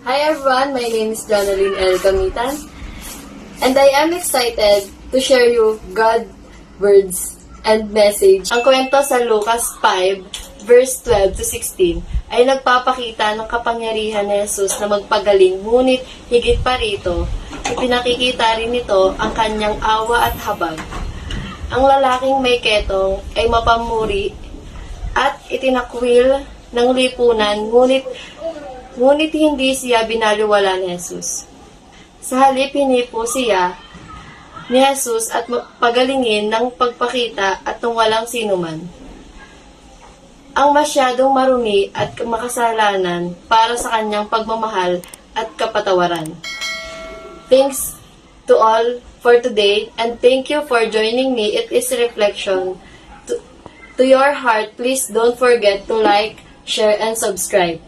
Hi everyone, my name is Jonaline L. Gamitan, and I am excited to share you God words and message. Ang kwento sa Lucas 5, verse 12 to 16 ay nagpapakita ng kapangyarihan ni Jesus na magpagaling, ngunit higit pa rito, ipinakikita rin nito ang kanyang awa at habag. Ang lalaking may ketong ay mapamuri at itinakwil ng lipunan, ngunit hindi siya binaliwala ni Jesus. Sa halip, hinipo siya ni Jesus at pagalingin ng pagpakita at ng walang sinuman. Ang masyadong marumi at makasalanan para sa kanyang pagmamahal at kapatawaran. Thanks to all for today, and thank you for joining me. It is a reflection to your heart. Please don't forget to like, share, and subscribe.